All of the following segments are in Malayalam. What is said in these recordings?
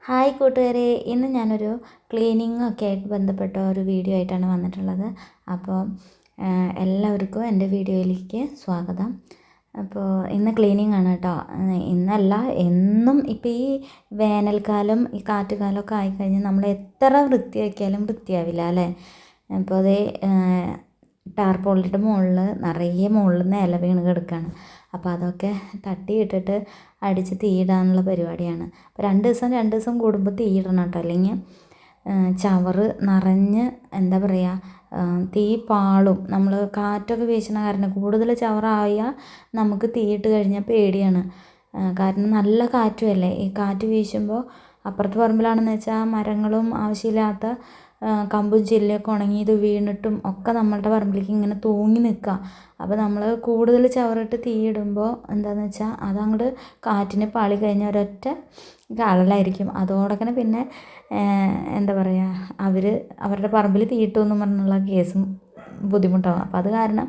ഹായ് കൂട്ടുകാരെ, ഇന്ന് ഞാനൊരു ക്ലീനിങ്ങൊക്കെ ആയിട്ട് ബന്ധപ്പെട്ട ഒരു വീഡിയോ ആയിട്ടാണ് വന്നിട്ടുള്ളത്. അപ്പോൾ എല്ലാവർക്കും എൻ്റെ വീഡിയോയിലേക്ക് സ്വാഗതം. അപ്പോൾ ഇന്ന് ക്ലീനിങ് ആണ് കേട്ടോ. ഇന്നല്ല, എന്നും ഇപ്പോൾ ഈ വേനൽക്കാലം ഈ കാറ്റുകാലമൊക്കെ ആയിക്കഴിഞ്ഞാൽ നമ്മൾ എത്ര വൃത്തിയാക്കിയാലും വൃത്തിയാവില്ല അല്ലേ. അപ്പോൾ അതേ ടാർപോളിൻ്റെ മുകളിൽ നിറയെ മുകളിൽ നിന്ന് ഇല വീണ് കിടക്കുകയാണ്. അപ്പോൾ അതൊക്കെ തട്ടിയിട്ടിട്ട് അടിച്ച് തീയിടാനുള്ള പരിപാടിയാണ്. അപ്പോൾ രണ്ട് ദിവസം കൂടുമ്പോൾ തീയിടണം കേട്ടോ, അല്ലെങ്കിൽ ചവറ് നിറഞ്ഞ് എന്താ പറയുക, തീ പാളും. നമ്മൾ കാറ്റൊക്കെ വീശുന്ന കാരണം കൂടുതൽ ചവറായാൽ നമുക്ക് തീയിട്ട് കഴിഞ്ഞാൽ പേടിയാണ്. കാരണം നല്ല കാറ്റുമല്ലേ, ഈ കാറ്റ് വീശുമ്പോൾ അപ്പുറത്തെ പറമ്പിലാണെന്ന് വെച്ചാൽ മരങ്ങളും ആവശ്യമില്ലാത്ത കമ്പും ചില്ലയൊക്കെ ഉണങ്ങി ഇത് വീണിട്ടും ഒക്കെ നമ്മളുടെ പറമ്പിലേക്ക് ഇങ്ങനെ തൂങ്ങി നിൽക്കുക. അപ്പോൾ നമ്മൾ കൂടുതൽ ചവറിട്ട് തീയിടുമ്പോൾ എന്താണെന്ന് വെച്ചാൽ അതങ്ങോട്ട് കാറ്റിന് പാളി കഴിഞ്ഞാൽ ഒരൊറ്റ കളലായിരിക്കും. അതോടൊക്കെ പിന്നെ എന്താ പറയുക, അവരുടെ പറമ്പിൽ തീയിട്ടു എന്ന് പറഞ്ഞുള്ള കേസും ബുദ്ധിമുട്ടാകും. അപ്പോൾ അത് കാരണം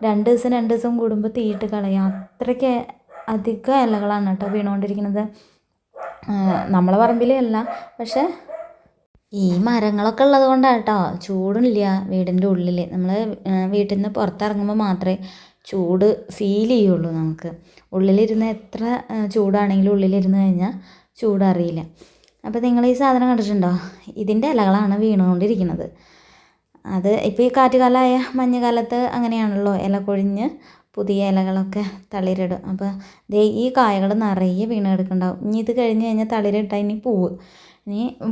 രണ്ട് ദിവസം കൂടുമ്പോൾ തീയിട്ട് കളയാം. അത്രയ്ക്ക് അധികം ഇലകളാണ് കേട്ടോ വീണുകൊണ്ടിരിക്കുന്നത്. നമ്മളെ പറമ്പിലേ അല്ല, പക്ഷേ ഈ മരങ്ങളൊക്കെ ഉള്ളത് കൊണ്ടാണ് കേട്ടോ ചൂടില്ല വീടിൻ്റെ ഉള്ളിൽ. നമ്മൾ വീട്ടിൽ നിന്ന് പുറത്തിറങ്ങുമ്പോൾ മാത്രമേ ചൂട് ഫീൽ ചെയ്യുള്ളൂ. നമുക്ക് ഉള്ളിലിരുന്ന് എത്ര ചൂടാണെങ്കിലും ഉള്ളിലിരുന്ന് കഴിഞ്ഞാൽ ചൂടറിയില്ല. അപ്പോൾ നിങ്ങൾ ഈ സാധനം കണ്ടിട്ടുണ്ടോ? ഇതിൻ്റെ ഇലകളാണ് വീണുകൊണ്ടിരിക്കുന്നത്. അത് ഇപ്പോൾ ഈ കാറ്റുകാലമായ മഞ്ഞുകാലത്ത് അങ്ങനെയാണല്ലോ, ഇല കൊഴിഞ്ഞ് പുതിയ ഇലകളൊക്കെ തളിരിടും. അപ്പോൾ ദേ ഈ കായകൾ നിറയെ വീണ് കിടക്കുന്നുണ്ടാവും. ഇനി ഇത് കഴിഞ്ഞ് കഴിഞ്ഞാൽ തളിരിട്ടാൽ ഇനി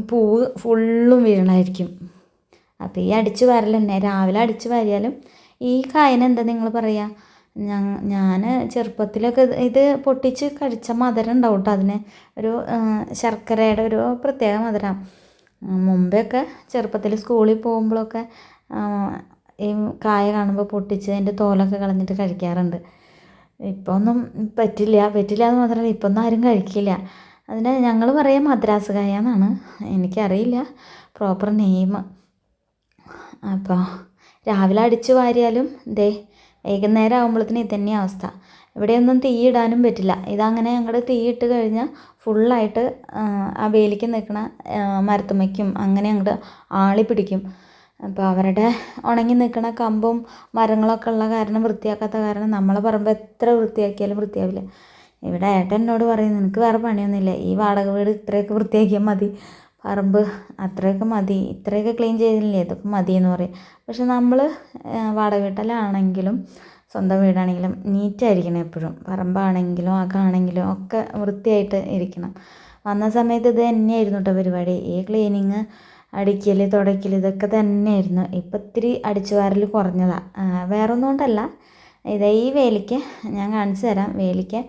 പൂവ് ഫുള്ളും വീഴണമായിരിക്കും. അപ്പോൾ ഈ അടിച്ചു വാരൽ തന്നെ, രാവിലെ അടിച്ചു വാരിയാലും ഈ കായന് എന്താ നിങ്ങൾ പറയുക? ഞാൻ ചെറുപ്പത്തിലൊക്കെ ഇത് പൊട്ടിച്ച് കഴിച്ച മധുരം ഉണ്ടാവും കേട്ടോ. അതിന് ഒരു ശർക്കരയുടെ ഒരു പ്രത്യേക മധുരം. മുമ്പെയൊക്കെ ചെറുപ്പത്തിൽ സ്കൂളിൽ പോകുമ്പോഴൊക്കെ ഈ കായ കാണുമ്പോൾ പൊട്ടിച്ച് അതിൻ്റെ തോലൊക്കെ കളഞ്ഞിട്ട് കഴിക്കാറുണ്ട്. ഇപ്പോൾ ഒന്നും പറ്റില്ല എന്ന് മാത്രമല്ല, ഇപ്പോൾ ഒന്നും ആരും കഴിക്കില്ല. അതിന് ഞങ്ങൾ പറയുക മദ്രാസ് കായ എന്നാണ്, എനിക്കറിയില്ല പ്രോപ്പർ നെയിം. അപ്പോൾ രാവിലെ അടിച്ചു വാരിയാലും വൈകുന്നേരം ആകുമ്പോഴത്തേന് ഇത് തന്നെയാണ് അവസ്ഥ. ഇവിടെയൊന്നും തീയിടാനും പറ്റില്ല. ഇതങ്ങനെ ഞങ്ങൾ തീയിട്ട് കഴിഞ്ഞാൽ ഫുള്ളായിട്ട് ആ വേലിക്ക് നിൽക്കണ മരത്തുമ്മയ്ക്കും അങ്ങനെ അങ്ങോട്ട് ആളി പിടിക്കും. അപ്പോൾ അവരുടെ ഉണങ്ങി നിൽക്കണ കമ്പും മരങ്ങളൊക്കെ ഉള്ള കാരണം, വൃത്തിയാക്കാത്ത കാരണം നമ്മളെ പറമ്പ് എത്ര വൃത്തിയാക്കിയാലും വൃത്തിയാവില്ല. ഇവിടെ ഏട്ടൻ എന്നോട് പറയും, നിനക്ക് വേറെ പണിയൊന്നുമില്ല, ഈ വാടക വീട് ഇത്രയൊക്കെ വൃത്തിയാക്കിയാൽ മതി, പറമ്പ് അത്രയൊക്കെ മതി, ഇത്രയൊക്കെ ക്ലീൻ ചെയ്തില്ലേ, ഇതൊക്കെ മതി എന്ന് പറയും. പക്ഷെ നമ്മൾ വാടക വീട്ടിലാണെങ്കിലും സ്വന്തം വീടാണെങ്കിലും നീറ്റായിരിക്കണം എപ്പോഴും. പറമ്പാണെങ്കിലും ആണെങ്കിലും ഒക്കെ വൃത്തിയായിട്ട് ഇരിക്കണം. വന്ന സമയത്ത് ഇത് തന്നെയായിരുന്നു കേട്ടോ പരിപാടി. ഈ ക്ലീനിങ്, അടിക്കൽ, തുടയ്ക്കൽ ഇതൊക്കെ തന്നെയായിരുന്നു. ഇപ്പം ഇത്തിരി അടിച്ചു വാരൽ കുറഞ്ഞതാണ്, വേറൊന്നും കൊണ്ടല്ല. ഈ വേലിക്ക് ഞാൻ കാണിച്ചു തരാം. വേലിക്ക്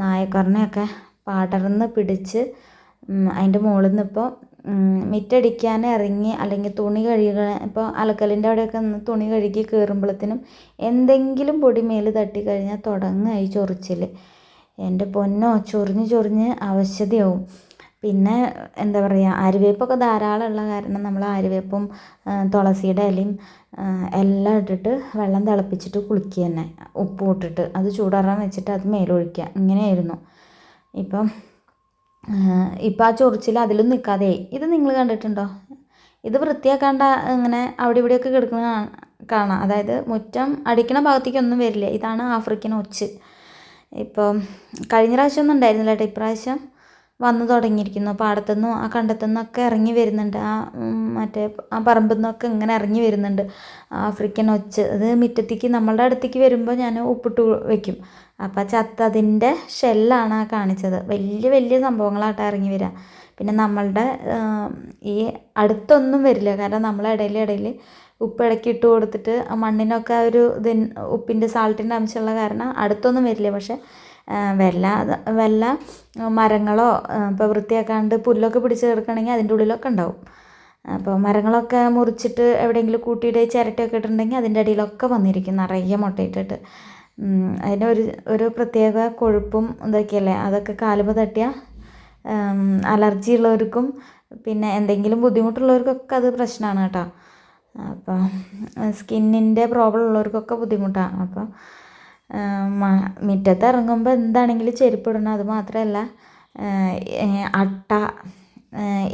നായക്കറിനെയൊക്കെ പടർന്ന് പിടിച്ച് അതിൻ്റെ മുകളിൽ നിന്ന് ഇപ്പോൾ മിറ്റടിക്കാൻ ഇറങ്ങി അല്ലെങ്കിൽ തുണി കഴുകുക, ഇപ്പോൾ അലക്കലിൻ്റെ അവിടെയൊക്കെ തുണി കഴുകി കയറുമ്പോഴത്തേനും എന്തെങ്കിലും പൊടി മേൽ തട്ടിക്കഴിഞ്ഞാൽ തുടങ്ങുക ഈ ചൊറിച്ചിൽ. എൻ്റെ പൊന്നോ, ചൊറിഞ്ഞ് അവശതയാവും. പിന്നെ എന്താ പറയുക, ആര്യവേപ്പൊക്കെ ധാരാളം ഉള്ള കാരണം നമ്മൾ ആര്യവേപ്പും തുളസിയുടെ ഇലയും എല്ലാം ഇട്ടിട്ട് വെള്ളം തിളപ്പിച്ചിട്ട് കുളിക്കുക തന്നെ, ഉപ്പ് ഇട്ടിട്ട് അത് ചൂടാറാൻ വെച്ചിട്ട് അത് മേലൊഴിക്കുക. ഇങ്ങനെയായിരുന്നു. ഇപ്പം ആ ചൊറിച്ചിൽ അതിലും നിൽക്കാതെ ഇത് നിങ്ങൾ കണ്ടിട്ടുണ്ടോ? ഇത് വൃത്തിയാക്കാണ്ട ഇങ്ങനെ അവിടെ ഇവിടെയൊക്കെ കിടക്കുന്ന കാണാം. അതായത് മുറ്റം അടിക്കണ ഭാഗത്തേക്കൊന്നും വരില്ല. ഇതാണ് ആഫ്രിക്കൻ ഒച്ച്. ഇപ്പം കഴിഞ്ഞ പ്രാവശ്യം ഒന്നും ഉണ്ടായിരുന്നില്ല കേട്ടോ, ഇപ്രാവശ്യം വന്നു തുടങ്ങിയിരിക്കുന്നു. പാടത്തുനിന്നും ആ കണ്ടത്തുനിന്നൊക്കെ ഇറങ്ങി വരുന്നുണ്ട്. മറ്റേ ആ പറമ്പിൽ നിന്നൊക്കെ ഇങ്ങനെ ഇറങ്ങി വരുന്നുണ്ട് ആഫ്രിക്കൻ ഒച്ച്. അത് മുറ്റത്തേക്ക് നമ്മളുടെ അടുത്തേക്ക് വരുമ്പോൾ ഞാൻ ഉപ്പിട്ട് വെക്കും. അപ്പോൾ ചത്തതിൻ്റെ ഷെല്ലാണ് ആ കാണിച്ചത്. വലിയ സംഭവങ്ങളായിട്ട് ഇറങ്ങി വരിക. പിന്നെ നമ്മളുടെ ഈ അടുത്തൊന്നും വരില്ല, കാരണം നമ്മൾ ഇടയിൽ ഉപ്പ് ഇടയ്ക്ക് ഇട്ട് കൊടുത്തിട്ട് ആ മണ്ണിനൊക്കെ ഒരു ഉപ്പിൻ്റെ സാൾട്ടിൻ്റെ അംശമുള്ള കാരണം അടുത്തൊന്നും വരില്ല. പക്ഷേ വല്ല മരങ്ങളോ ഇപ്പോൾ വൃത്തിയാക്കാണ്ട് പുല്ലൊക്കെ പിടിച്ച് കിടക്കുകയാണെങ്കിൽ അതിൻ്റെ ഉള്ളിലൊക്കെ ഉണ്ടാവും. അപ്പോൾ മരങ്ങളൊക്കെ മുറിച്ചിട്ട് എവിടെയെങ്കിലും കൂട്ടിയിട്ട് ചിരട്ടയൊക്കെ ഇട്ടിട്ടുണ്ടെങ്കിൽ അതിൻ്റെ അടിയിലൊക്കെ വന്നിരിക്കും നിറയെ മുട്ടയിട്ടിട്ട്. അതിന് ഒരു പ്രത്യേക കൊഴുപ്പും ഇതൊക്കെയല്ലേ. അതൊക്കെ കാലുമ്പോൾ തട്ടിയാൽ അലർജി ഉള്ളവർക്കും പിന്നെ എന്തെങ്കിലും ബുദ്ധിമുട്ടുള്ളവർക്കൊക്കെ അത് പ്രശ്നമാണ് കേട്ടോ. അപ്പോൾ സ്കിന്നിൻ്റെ പ്രോബ്ലം ഉള്ളവർക്കൊക്കെ ബുദ്ധിമുട്ടാണ്. അപ്പോൾ മുറ്റത്ത് ഇറങ്ങുമ്പോൾ എന്താണെങ്കിലും ചെരുപ്പ് ഇടണം. അത് മാത്രമല്ല അട്ട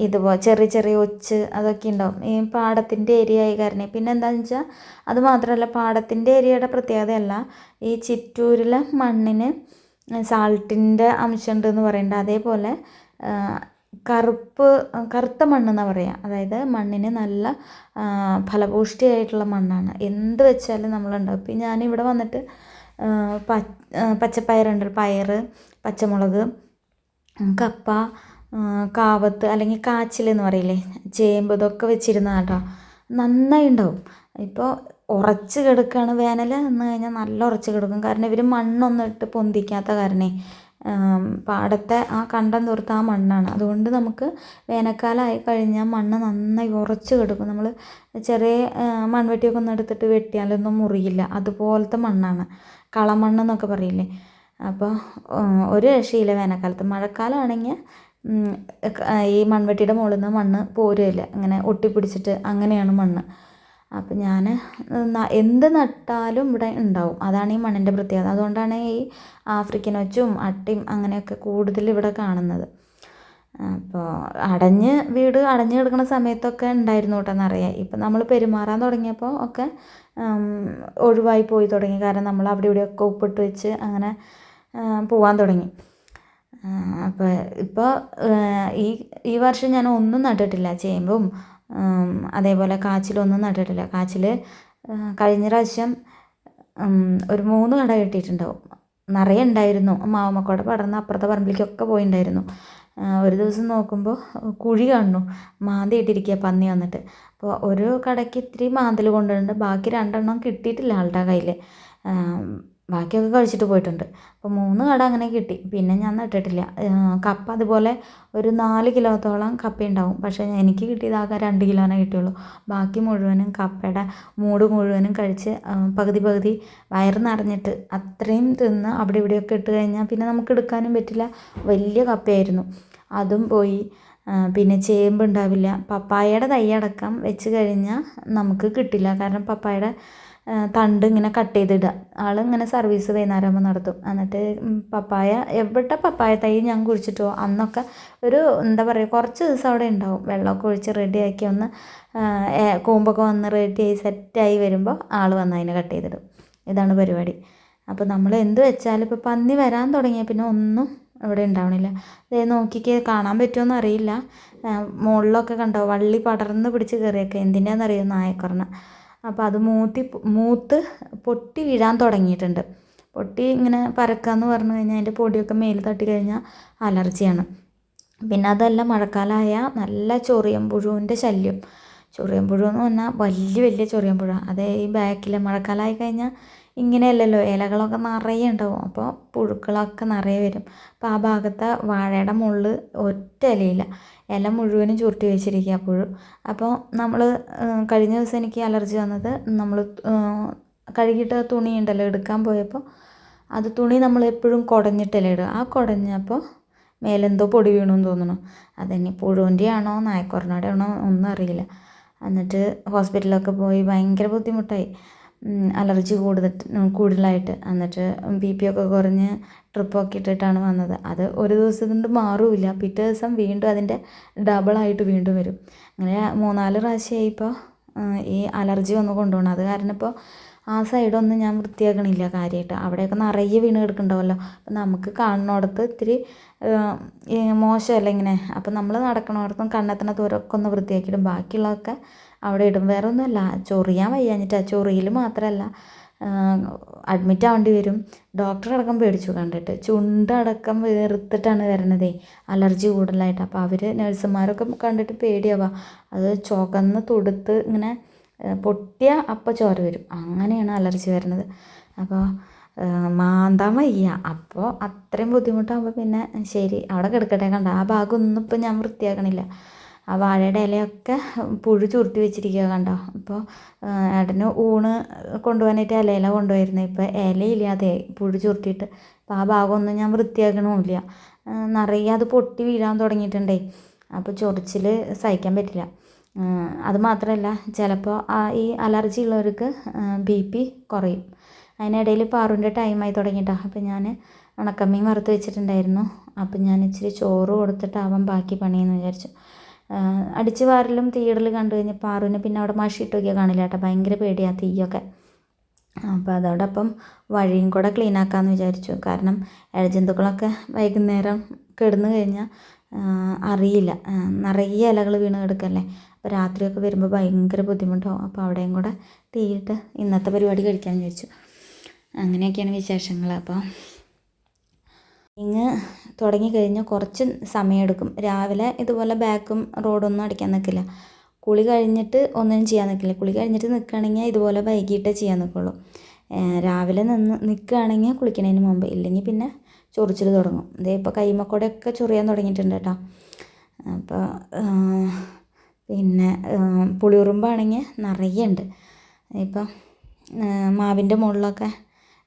ഇതുപോലെ ചെറിയ ചെറിയ ഒച്ച് അതൊക്കെ ഉണ്ടാവും ഈ പാടത്തിൻ്റെ ഏരിയ ആയി കാരണം. പിന്നെ എന്താണെന്ന് വെച്ചാൽ അത് മാത്രമല്ല പാടത്തിൻ്റെ ഏരിയയുടെ പ്രത്യേകതയല്ല, ഈ ചിറ്റൂരിലെ മണ്ണിന് സാൾട്ടിൻ്റെ അംശമുണ്ടെന്ന് പറയുന്നുണ്ട്. അതേപോലെ കറുത്ത മണ്ണെന്നാണ് പറയുക. അതായത് മണ്ണിന് നല്ല ഫലഭൂഷ്ടിയായിട്ടുള്ള മണ്ണാണ്. എന്ത് വെച്ചാലും നമ്മളുണ്ടാവും. ഇപ്പം ഞാനിവിടെ വന്നിട്ട് പച്ചപ്പയറുണ്ട്, പയർ, പച്ചമുളക്, കപ്പ, കാവത്ത് അല്ലെങ്കിൽ കാച്ചിലെന്ന് പറയില്ലേ, ചേമ്പ്, ഇതൊക്കെ വെച്ചിരുന്ന കേട്ടോ നന്നായി ഉണ്ടാവും. ഇപ്പോൾ ഉറച്ച് കിടക്കുകയാണ്, വേനൽ വന്നു കഴിഞ്ഞാൽ നല്ല ഉറച്ച് കിടക്കും. കാരണം ഇവർ മണ്ണൊന്നും ഇട്ട് പൊന്തിക്കാത്ത കാരണേ പാടത്തെ ആ കണ്ടം തീർത്ത ആ മണ്ണാണ്. അതുകൊണ്ട് നമുക്ക് വേനൽക്കാലമായി കഴിഞ്ഞാൽ മണ്ണ് നന്നായി ഉറച്ച് കിടക്കും. നമ്മൾ ചെറിയ മൺവെട്ടിയൊക്കെ ഒന്ന് എടുത്തിട്ട് വെട്ടിയാലൊന്നും മുറിയില്ല, അതുപോലത്തെ മണ്ണാണ്. കളമണ്ണെന്നൊക്കെ പറയില്ലേ. അപ്പോൾ ഒരു രക്ഷയില്ല വേനൽക്കാലത്ത്. മഴക്കാലമാണെങ്കിൽ ഈ മൺവെട്ടിയുടെ മുകളിൽ നിന്ന് മണ്ണ് പോരുകയില്ല, ഇങ്ങനെ ഒട്ടിപ്പിടിച്ചിട്ട് അങ്ങനെയാണ് മണ്ണ്. അപ്പം ഞാൻ എന്ത് നട്ടാലും ഇവിടെ ഉണ്ടാവും. അതാണ് ഈ മണ്ണിൻ്റെ പ്രത്യേകത. അതുകൊണ്ടാണ് ഈ ആഫ്രിക്കൻ ഒച്ചും അട്ടിയും അങ്ങനെയൊക്കെ കൂടുതൽ ഇവിടെ കാണുന്നത്. അപ്പോൾ വീട് അടഞ്ഞു കിടക്കുന്ന സമയത്തൊക്കെ ഉണ്ടായിരുന്നു കേട്ടോ നിറയെ. ഇപ്പം നമ്മൾ പെരുമാറാൻ തുടങ്ങിയപ്പോൾ ഒക്കെ ഒഴിവായി പോയി തുടങ്ങി. കാരണം നമ്മൾ അവിടെ ഇവിടെയൊക്കെ ഉപ്പിട്ട് വെച്ച് അങ്ങനെ പോകാൻ തുടങ്ങി. അപ്പോൾ ഇപ്പോൾ ഈ വർഷം ഞാൻ ഒന്നും നട്ടിട്ടില്ല. ചേമ്പും അതേപോലെ കാച്ചിലൊന്നും നട്ടിട്ടില്ല. കാച്ചിൽ കഴിഞ്ഞ പ്രാവശ്യം ഒരു 3 കട കെട്ടിയിട്ടുണ്ടാവും. നിറയെ ഉണ്ടായിരുന്നു. മാവുമക്കോടെ പടർന്ന് അപ്പുറത്തെ പറമ്പിലേക്കൊക്കെ പോയിട്ടുണ്ടായിരുന്നു. ഒരു ദിവസം നോക്കുമ്പോൾ കുഴി കാണുന്നു, മാന്തി ഇട്ടിരിക്കുക പന്നി വന്നിട്ട്. അപ്പോൾ ഒരു കടയ്ക്ക് ഇത്തിരി മാന്തൽ കൊണ്ടുവന്നിട്ടുണ്ട്, ബാക്കി 2 എണ്ണം കിട്ടിയിട്ടില്ല ആളുടെ കയ്യിൽ. ബാക്കിയൊക്കെ കഴിച്ചിട്ട് പോയിട്ടുണ്ട്. അപ്പോൾ 3 കട അങ്ങനെ കിട്ടി. പിന്നെ ഞാൻ നട്ടിട്ടില്ല. കപ്പ അതുപോലെ ഒരു 4 കിലോത്തോളം കപ്പ ഉണ്ടാവും. പക്ഷേ എനിക്ക് കിട്ടിയത് ആകെ 2 കിലോനെ കിട്ടിയുള്ളൂ. ബാക്കി മുഴുവനും കപ്പയുടെ മൂട് മുഴുവനും കഴിച്ച് പകുതി വയറ് നിറഞ്ഞിട്ട് അത്രയും തിന്ന് അവിടെ ഇവിടെയൊക്കെ ഇട്ട് കഴിഞ്ഞാൽ പിന്നെ നമുക്ക് എടുക്കാനും പറ്റില്ല. വലിയ കപ്പയായിരുന്നു, അതും പോയി. പിന്നെ ചേമ്പ് ഉണ്ടാവില്ല. പപ്പായയുടെ തൈ അടക്കം വെച്ച് കഴിഞ്ഞാൽ നമുക്ക് കിട്ടില്ല. കാരണം പപ്പായയുടെ തണ്ട് ഇങ്ങനെ കട്ട് ചെയ്തിടുക. ആളിങ്ങനെ സർവീസ് വൈകുന്നേരമാകുമ്പോൾ നടത്തും. എന്നിട്ട് എവിടെ പപ്പായ തൈ ഞാൻ കുഴിച്ചിട്ടോ അന്നൊക്കെ ഒരു എന്താ പറയുക കുറച്ച് ദിവസം അവിടെ ഉണ്ടാവും. വെള്ളമൊക്കെ ഒഴിച്ച് റെഡിയാക്കി ഒന്ന് കൂമ്പൊക്കെ വന്ന് റെഡിയായി സെറ്റായി വരുമ്പോൾ ആൾ വന്ന് അതിനെ കട്ട് ചെയ്തിടും. ഇതാണ് പരിപാടി. അപ്പോൾ നമ്മൾ എന്ത് വെച്ചാലും ഇപ്പോൾ പന്നി വരാൻ തുടങ്ങിയാൽ പിന്നെ ഒന്നും ഇവിടെ ഉണ്ടാവണില്ല. ഇതേ നോക്കിക്കേ, കാണാൻ പറ്റുമോയെന്ന് അറിയില്ല. മുകളിലൊക്കെ കണ്ടോ വള്ളി പടർന്ന് പിടിച്ച് കയറിയൊക്കെ. എന്തിനാണെന്നറിയോ, നായക്കുറന. അപ്പോൾ അത് മൂത്ത് പൊട്ടി വീഴാൻ തുടങ്ങിയിട്ടുണ്ട്. പൊട്ടി ഇങ്ങനെ പരക്കാമെന്ന് പറഞ്ഞു കഴിഞ്ഞാൽ അതിൻ്റെ പൊടിയൊക്കെ മേൽ തട്ടി കഴിഞ്ഞാൽ അലർജിയാണ്. പിന്നെ അതല്ല, മഴക്കാലമായ നല്ല ചൊറിയൻ പുഴുവിൻ്റെ ശല്യം. ചൊറിയൻ പുഴു എന്ന് പറഞ്ഞാൽ വലിയ ചൊറിയൻ പുഴ. അതേ ഈ ബാക്കിൽ മഴക്കാലമായി കഴിഞ്ഞാൽ ഇങ്ങനെയല്ലല്ലോ, ഇലകളൊക്കെ നിറയെ ഉണ്ടാവും. അപ്പോൾ പുഴുക്കളൊക്കെ നിറയെ വരും. അപ്പോൾ ആ ഭാഗത്തെ വാഴയുടെ മുകളിൽ ഒറ്റ ഇലയില്ല, ഇല മുഴുവനും ചുരുട്ടി വെച്ചിരിക്കുക പുഴു. അപ്പോൾ നമ്മൾ കഴിഞ്ഞ ദിവസം എനിക്ക് അലർജി വന്നത്, നമ്മൾ കഴുകിയിട്ട് തുണി ഉണ്ടല്ലോ എടുക്കാൻ പോയപ്പോൾ അത് തുണി നമ്മൾ എപ്പോഴും കുടഞ്ഞിട്ടല്ലേ ഇടുക. ആ കുടഞ്ഞപ്പോൾ മേലെന്തോ പൊടി വീണമെന്ന് തോന്നുന്നു. അതന്നെ പുഴുവിൻ്റെ ആണോ നായക്കുറനയുടെ ആണോ ഒന്നും അറിയില്ല. എന്നിട്ട് ഹോസ്പിറ്റലിലൊക്കെ പോയി ഭയങ്കര ബുദ്ധിമുട്ടായി, അലർജി കൂടുതലായിട്ട്. എന്നിട്ട് BP ഒക്കെ കുറഞ്ഞ് ട്രിപ്പൊക്കെ ഇട്ടിട്ടാണ് വന്നത്. അത് ഒരു ദിവസം കൊണ്ട് മാറില്ല, പിറ്റേ ദിവസം വീണ്ടും അതിൻ്റെ ഡബിളായിട്ട് വീണ്ടും വരും. അങ്ങനെ 3-4 പ്രാവശ്യമായി ഇപ്പോൾ ഈ അലർജി വന്ന് കൊണ്ടുപോകണം. അത് കാരണം ഇപ്പോൾ ആ സൈഡൊന്നും ഞാൻ വൃത്തിയാക്കണില്ല കാര്യമായിട്ട്. അവിടെയൊക്കെ നിറയെ വീണ് കിടക്കുന്നുണ്ടാവുമല്ലോ. അപ്പം നമുക്ക് കാണുന്നിടത്ത് ഇത്തിരി മോശമല്ല ഇങ്ങനെ. അപ്പം നമ്മൾ നടക്കണോടത്തും കണ്ണെത്തണ ദൂരമൊക്കെ ഒന്ന് വൃത്തിയാക്കിയിടും, ബാക്കിയുള്ളതൊക്കെ അവിടെ ഇടും. വേറെ ഒന്നുമല്ല, ചൊറിയാൻ വയ്യാഞ്ഞിട്ടാണ്. ചൊറിയിൽ മാത്രമല്ല അഡ്മിറ്റ് ആവേണ്ടി വരും. ഡോക്ടറടക്കം പേടിച്ചു കണ്ടിട്ട്. ചുണ്ടടക്കം വേർത്തിട്ടാണ് വരണതേ, അലർജി കൂടുതലായിട്ട്. അപ്പോൾ അവർ നഴ്സുമാരൊക്കെ കണ്ടിട്ട് പേടിയാവുക. അത് ചുവന്ന് തുടുത്ത് ഇങ്ങനെ പൊട്ടിയ അപ്പം ചോര വരും, അങ്ങനെയാണ് അലർജി വരുന്നത്. അപ്പോൾ മാന്താൻ വയ്യ. അപ്പോൾ അത്രയും ബുദ്ധിമുട്ടാകുമ്പോൾ പിന്നെ ശരി അവിടെ കിടക്കട്ടെ. കണ്ട ആ ഭാഗമൊന്നും ഇപ്പം ഞാൻ വൃത്തിയാക്കണില്ല. ആ വാഴയുടെ ഇലയൊക്കെ പുഴു ചുരുട്ടി വെച്ചിരിക്കുക കണ്ടോ. ഇപ്പോൾ ഏട്ടന് ഊണ് കൊണ്ടുപോകാനായിട്ട് ഇല കൊണ്ടുപോയിരുന്നു. ഇപ്പോൾ ഇലയില്ലാതെ പുഴു ചുരുട്ടിയിട്ട്. അപ്പോൾ ആ ഭാഗമൊന്നും ഞാൻ വൃത്തിയാക്കണമില്ല. നിറയെ അത് പൊട്ടി വീഴാൻ തുടങ്ങിയിട്ടുണ്ടേ. അപ്പോൾ ചൊറിച്ചിൽ സഹിക്കാൻ പറ്റില്ല. അതുമാത്രമല്ല, ചിലപ്പോൾ ഈ അലർജി ഉള്ളവർക്ക് BP കുറയും. അതിനിടയിൽ പാറുവിൻ്റെ ടൈമായി തുടങ്ങിയിട്ടാണ്. അപ്പോൾ ഞാൻ ഉണക്കമീൻ വറുത്ത് വെച്ചിട്ടുണ്ടായിരുന്നു. അപ്പം ഞാൻ ഇച്ചിരി ചോറ് കൊടുത്തിട്ടാവാൻ ബാക്കി പണിയെന്ന് വിചാരിച്ചു. അടിച്ച് വാരലും തീയിടൽ കണ്ടു കഴിഞ്ഞാൽ പാറുവിന് പിന്നെ അവിടെ മഷിയിട്ട് നോക്കിയാൽ കാണില്ല കേട്ടോ, ഭയങ്കര പേടിയാണ് തീയൊക്കെ. അപ്പോൾ അതോടൊപ്പം വഴിയും കൂടെ ക്ലീൻ ആക്കാമെന്ന് വിചാരിച്ചു. കാരണം ഇഴജന്തുക്കളൊക്കെ വൈകുന്നേരം കിടന്നു കഴിഞ്ഞാൽ അറിയില്ല, നിറയെ ഇലകൾ വീണ് കിടക്കല്ലേ. അപ്പോൾ രാത്രിയൊക്കെ വരുമ്പോൾ ഭയങ്കര ബുദ്ധിമുട്ടാവും. അപ്പോൾ അവിടെയും കൂടെ തീയിട്ട് ഇന്നത്തെ പരിപാടി കഴിക്കാമെന്ന് വിചാരിച്ചു. അങ്ങനെയൊക്കെയാണ് വിശേഷങ്ങൾ. അപ്പോൾ തുടങ്ങിക്കഴിഞ്ഞാൽ കുറച്ച് സമയമെടുക്കും. രാവിലെ ഇതുപോലെ ബാക്കും റോഡൊന്നും അടിക്കാൻ നിൽക്കില്ല. കുളി കഴിഞ്ഞിട്ട് ഒന്നും ചെയ്യാൻ നിൽക്കില്ല. കുളി കഴിഞ്ഞിട്ട് നിൽക്കുകയാണെങ്കിൽ ഇതുപോലെ വൈകിട്ടേ ചെയ്യാൻ നിൽക്കുള്ളൂ. രാവിലെ നിൽക്കുകയാണെങ്കിൽ കുളിക്കുന്നതിന് മുമ്പ്, ഇല്ലെങ്കിൽ പിന്നെ ചൊറിച്ചിൽ തുടങ്ങും. ഇതേ ഇപ്പോൾ കൈമക്കൂടെയൊക്കെ ചൊറിയാൻ തുടങ്ങിയിട്ടുണ്ട് കേട്ടോ. അപ്പോൾ പിന്നെ പുളിയുറുമ്പാണെങ്കിൽ നിറയെ ഉണ്ട്. ഇപ്പം മാവിൻ്റെ മുകളിലൊക്കെ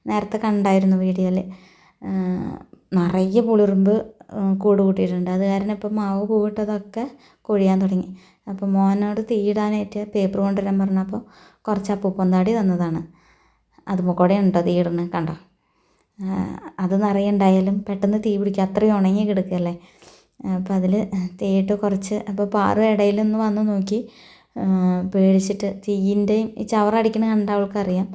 നേരത്തെ കണ്ടായിരുന്നു വീഡിയോയിൽ, നിറയെ പുളിയുറുമ്പ് കൂട് കൂട്ടിയിട്ടുണ്ട്. അത് കാരണം ഇപ്പം മാവ് പൂവിട്ടതൊക്കെ കൊഴിയാൻ തുടങ്ങി. അപ്പോൾ മോനോട് തീയിടാനായിട്ട് പേപ്പർ കൊണ്ടുവരാൻ പറഞ്ഞപ്പോൾ കുറച്ച് അപ്പൂപ്പന്താടി തന്നതാണ്. അതുമ്പോൾ കൂടെ ഉണ്ടോ തീയിടുന്നത് കണ്ടോ. അത് നിറയെ ഉണ്ടായാലും പെട്ടെന്ന് തീ പിടിക്കുക, അത്രയും ഉണങ്ങി കിടക്കുകയല്ലേ. അപ്പോൾ അതിൽ തീയിട്ട് കുറച്ച്, അപ്പോൾ പാറു ഇടയിലൊന്ന് വന്ന് നോക്കി പേടിച്ചിട്ട്, തീയിൻ്റെയും ഈ ചവറടിക്കണ കണ്ട അവൾക്കറിയാം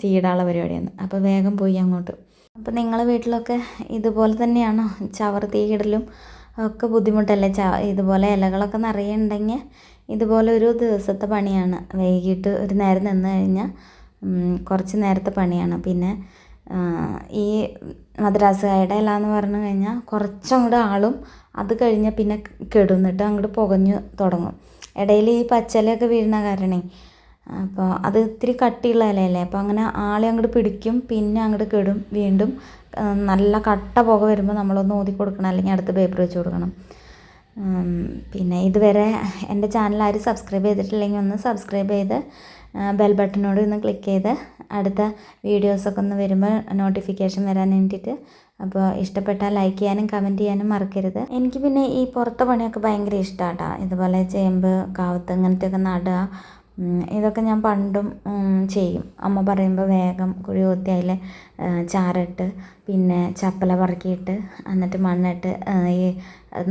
തീയിടാനുള്ള പരിപാടിയാണ്. അപ്പോൾ വേഗം പോയി അങ്ങോട്ട്. അപ്പോൾ നിങ്ങളെ വീട്ടിലൊക്കെ ഇതുപോലെ തന്നെയാണോ? ചവറ് തീയിടലും ഒക്കെ ബുദ്ധിമുട്ടല്ലേ? ഇതുപോലെ ഇലകളൊക്കെ നിറയെ ഉണ്ടെങ്കിൽ ഇതുപോലെ ഒരു ദിവസത്തെ പണിയാണ്. വൈകിട്ട് ഒരു നേരം നിന്ന് കഴിഞ്ഞാൽ കുറച്ച് നേരത്തെ പണിയാണ്. പിന്നെ ഈ മദ്രാസുകാരുടെ ഇല എന്ന് പറഞ്ഞു കഴിഞ്ഞാൽ കുറച്ചങ്ങോട്ട് ആളും, അത് കഴിഞ്ഞാൽ പിന്നെ കെടുന്നിട്ട് അങ്ങോട്ട് പുകഞ്ഞു തുടങ്ങും. ഇടയിൽ ഈ പച്ചിലയൊക്കെ വീഴുന്ന കാരണേ, അപ്പോൾ അത് ഇത്തിരി കട്ടിയുള്ള ഇലയല്ലേ, അപ്പോൾ അങ്ങനെ ആളെ അങ്ങോട്ട് പിടിക്കും, പിന്നെ അങ്ങോട്ട് കെടും. വീണ്ടും നല്ല കട്ട പുക വരുമ്പോൾ നമ്മളൊന്ന് ഊതി കൊടുക്കണം, അല്ലെങ്കിൽ അടുത്ത് പേപ്പർ വെച്ച് കൊടുക്കണം. പിന്നെ ഇതുവരെ എൻ്റെ ചാനൽ ആരും സബ്സ്ക്രൈബ് ചെയ്തിട്ടില്ലെങ്കിൽ ഒന്ന് സബ്സ്ക്രൈബ് ചെയ്ത് ബെൽ ബട്ടനോട് ഒന്ന് ക്ലിക്ക് ചെയ്ത് അടുത്ത വീഡിയോസൊക്കെ ഒന്ന് വരുമ്പോൾ നോട്ടിഫിക്കേഷൻ വരാൻ വേണ്ടിയിട്ട്. അപ്പോൾ ഇഷ്ടപ്പെട്ടാൽ ലൈക്ക് ചെയ്യാനും കമൻറ്റ് ചെയ്യാനും മറക്കരുത്. എനിക്ക് പിന്നെ ഈ പുറത്തെ പണിയൊക്കെ ഭയങ്കര ഇഷ്ടമാണ് കേട്ടോ. ഇതുപോലെ ചേമ്പ്, കാവത്ത് ഇങ്ങനത്തെയൊക്കെ നടുക, ഇതൊക്കെ ഞാൻ പണ്ടും ചെയ്യും. അമ്മ പറയുമ്പോൾ വേഗം കുഴി കുത്തി അതിൽ ചാറിട്ട് പിന്നെ ചപ്പല പറക്കിയിട്ട് എന്നിട്ട് മണ്ണിട്ട് ഈ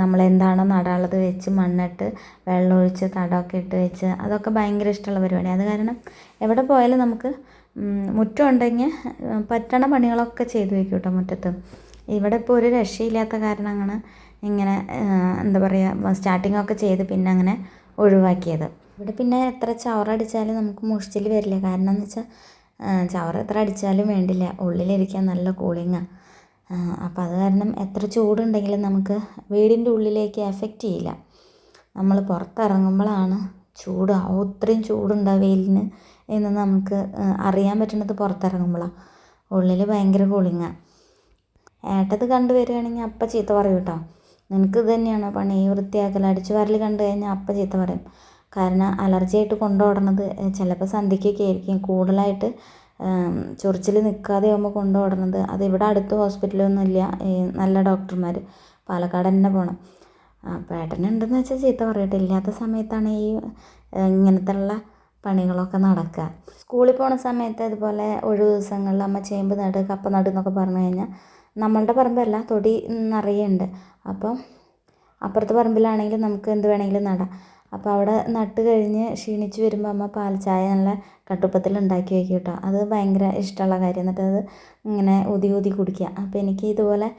നമ്മളെന്താണോ നടാനുള്ളത് വെച്ച് മണ്ണിട്ട് വെള്ളമൊഴിച്ച് തടമൊക്കെ ഇട്ട് വെച്ച്, അതൊക്കെ ഭയങ്കര ഇഷ്ടമുള്ള പരിപാടിയാണ്. അത് കാരണം എവിടെ പോയാലും നമുക്ക് മുറ്റം ഉണ്ടെങ്കിൽ പറ്റണ പണികളൊക്കെ ചെയ്തു വയ്ക്കും കേട്ടോ മുറ്റത്ത്. ഇവിടെ ഇപ്പോൾ ഒരു രക്ഷയില്ലാത്ത കാരണമാണ് ഇങ്ങനെ എന്താ പറയുക, സ്റ്റാർട്ടിങ്ങൊക്കെ ചെയ്ത് പിന്നെ അങ്ങനെ ഒഴിവാക്കിയത്. ഇവിടെ പിന്നെ എത്ര ചവറടിച്ചാലും നമുക്ക് മുഷിച്ചിൽ വരില്ല. കാരണം എന്ന് വെച്ചാൽ ചവറ് എത്ര അടിച്ചാലും വേണ്ടില്ല, ഉള്ളിലിരിക്കാൻ നല്ല കൂളിങ്ങാണ്. അപ്പോൾ അത് കാരണം എത്ര ചൂടുണ്ടെങ്കിലും നമുക്ക് വീടിൻ്റെ ഉള്ളിലേക്ക് എഫക്റ്റ് ചെയ്യില്ല. നമ്മൾ പുറത്തിറങ്ങുമ്പോഴാണ് ചൂട്, അത്രയും ചൂടുണ്ടാവും വെയിലിന് എന്ന് നമുക്ക് അറിയാൻ പറ്റുന്നത് പുറത്തിറങ്ങുമ്പോഴാണ്. ഉള്ളിൽ ഭയങ്കര കൂളിങ്ങാണ്. ഏട്ടത് കണ്ടു വരികയാണെങ്കിൽ അപ്പം ചീത്ത പറയും കേട്ടോ, നിനക്ക് ഇത് തന്നെയാണോ പണി, വൃത്തിയാക്കൽ അടിച്ചു വാരൽ കണ്ടു കഴിഞ്ഞാൽ അപ്പം ചീത്ത പറയും. കാരണം അലർജി ആയിട്ട് കൊണ്ടുപോടണത് ചിലപ്പോൾ സന്ധ്യയ്ക്കൊക്കെ ആയിരിക്കും കൂടുതലായിട്ട് ചൊറിച്ചിൽ നിൽക്കാതെ ആകുമ്പോൾ കൊണ്ടുപോടണത്. അത് ഇവിടെ അടുത്ത് ഹോസ്പിറ്റലൊന്നും ഇല്ല, നല്ല ഡോക്ടർമാർ, പാലക്കാട് തന്നെ പോകണം. അപ്പോൾ ഏട്ടനുണ്ടെന്ന് വെച്ചാൽ ചീത്ത പറയട്ടെ. ഇല്ലാത്ത സമയത്താണ് ഈ ഇങ്ങനത്തെ ഉള്ള പണികളൊക്കെ നടക്കുക. സ്കൂളിൽ പോണ സമയത്ത് അതുപോലെ ഒഴിവ് ദിവസങ്ങളിൽ അമ്മ ചേമ്പ് നട്, കപ്പ നട് എന്നൊക്കെ പറഞ്ഞു കഴിഞ്ഞാൽ നമ്മളുടെ പറമ്പല്ല, തൊടി നിറയെ ഉണ്ട്. അപ്പം അപ്പുറത്തെ പറമ്പിലാണെങ്കിൽ നമുക്ക് എന്ത് വേണമെങ്കിലും നടാം. അപ്പോൾ അവിടെ നട്ട് കഴിഞ്ഞ് ക്ഷീണിച്ച് വരുമ്പോൾ അമ്മ പാൽ ചായ നല്ല കട്ടുപ്പത്തിൽ ഉണ്ടാക്കി വയ്ക്കും കേട്ടോ. അത് ഭയങ്കര ഇഷ്ടമുള്ള കാര്യം. എന്നിട്ട് അത് ഇങ്ങനെ ഊതി ഊതി കുടിക്കുക. അപ്പോൾ എനിക്ക് ഇതുപോലെ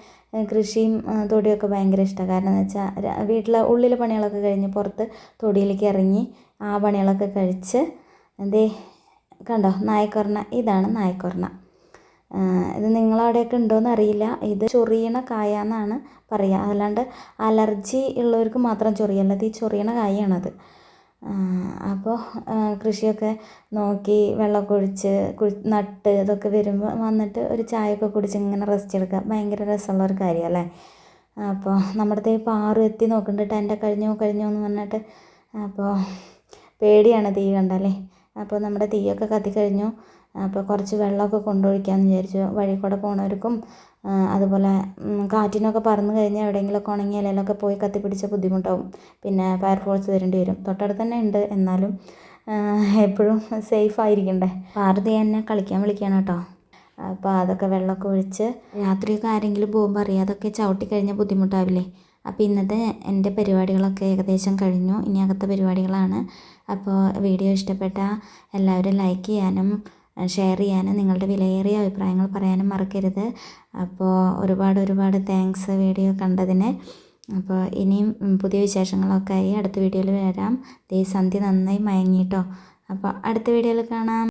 കൃഷിയും തൊടിയൊക്കെ ഭയങ്കര ഇഷ്ടമാണ്. കാരണം എന്ന് വെച്ചാൽ വീട്ടിലെ ഉള്ളിലെ പണികളൊക്കെ കഴിഞ്ഞ് പുറത്ത് തൊടിയിലേക്ക് ഇറങ്ങി ആ പണികളൊക്കെ കഴിച്ച്, എന്തേ കണ്ടോ നായ്ക്കൊറണ, ഇതാണ് നായ്ക്കൊറണ. ഇത് നിങ്ങളവിടെയൊക്കെ ഉണ്ടോയെന്ന് അറിയില്ല. ഇത് ചൊറിയണ കായ എന്നാണ് പറയുക. അല്ലാണ്ട് അലർജി ഉള്ളവർക്ക് മാത്രം ചൊറിയല്ല, ഇത് ഈ ചൊറിയണ കായാണത്. അപ്പോൾ കൃഷിയൊക്കെ നോക്കി വെള്ളമൊക്കെ ഒഴിച്ച് നട്ട് ഇതൊക്കെ വരുമ്പോൾ വന്നിട്ട് ഒരു ചായയൊക്കെ കുടിച്ച് ഇങ്ങനെ റെസ്റ്റ് എടുക്കുക ഭയങ്കര രസമുള്ള ഒരു കാര്യമല്ലേ. അപ്പോൾ നമ്മുടെ പാറു എത്തി നോക്കുന്നുണ്ട്, എൻ്റെ കഴിഞ്ഞോ എന്ന് പറഞ്ഞിട്ട്. അപ്പോൾ പേടിയാണ് തീ കണ്ടല്ലേ. അപ്പോൾ നമ്മുടെ തീയൊക്കെ കത്തിക്കഴിഞ്ഞു. അപ്പോൾ കുറച്ച് വെള്ളമൊക്കെ കൊണ്ടൊഴിക്കാമെന്ന് വിചാരിച്ചു. വഴി കൂടെ പോണവർക്കും അതുപോലെ കാറ്റിനൊക്കെ പറന്ന് കഴിഞ്ഞാൽ എവിടെയെങ്കിലുമൊക്കെ ഉണങ്ങിയ ഇലയിലൊക്കെ പോയി കത്തിപ്പിടിച്ച ബുദ്ധിമുട്ടാവും. പിന്നെ ഫയർഫോഴ്സ് വരേണ്ടി വരും. തൊട്ടടുത്ത് തന്നെ ഉണ്ട്, എന്നാലും എപ്പോഴും സേഫ് ആയിരിക്കണ്ടേ. പാർവതി എന്നെ കളിക്കാൻ വിളിക്കുകയാണ് കേട്ടോ. അപ്പോൾ അതൊക്കെ വെള്ളമൊക്കെ ഒഴിച്ച് രാത്രിയൊക്കെ ആരെങ്കിലും പോകുമ്പോൾ അറിയാം, അതൊക്കെ ചവിട്ടി കഴിഞ്ഞാൽ ബുദ്ധിമുട്ടാവില്ലേ. അപ്പോൾ ഇന്നത്തെ എൻ്റെ പരിപാടികളൊക്കെ ഏകദേശം കഴിഞ്ഞു. ഇനി അകത്തെ പരിപാടികളാണ്. അപ്പോൾ വീഡിയോ ഇഷ്ടപ്പെട്ട എല്ലാവരും ലൈക്ക് ചെയ്യാനും ഷെയർ ചെയ്യാനും നിങ്ങളുടെ വിലയേറിയ അഭിപ്രായങ്ങൾ പറയാനും മറക്കരുത്. അപ്പോൾ ഒരുപാട് താങ്ക്സ് വീഡിയോ കണ്ടതിന്. അപ്പോൾ ഇനിയും പുതിയ വിശേഷങ്ങളൊക്കെ ആയി അടുത്ത വീഡിയോയിൽ വരാം. ദേ സന്ധ്യ നന്നായി മയങ്ങിട്ടോ. അപ്പോൾ അടുത്ത വീഡിയോയിൽ കാണാം.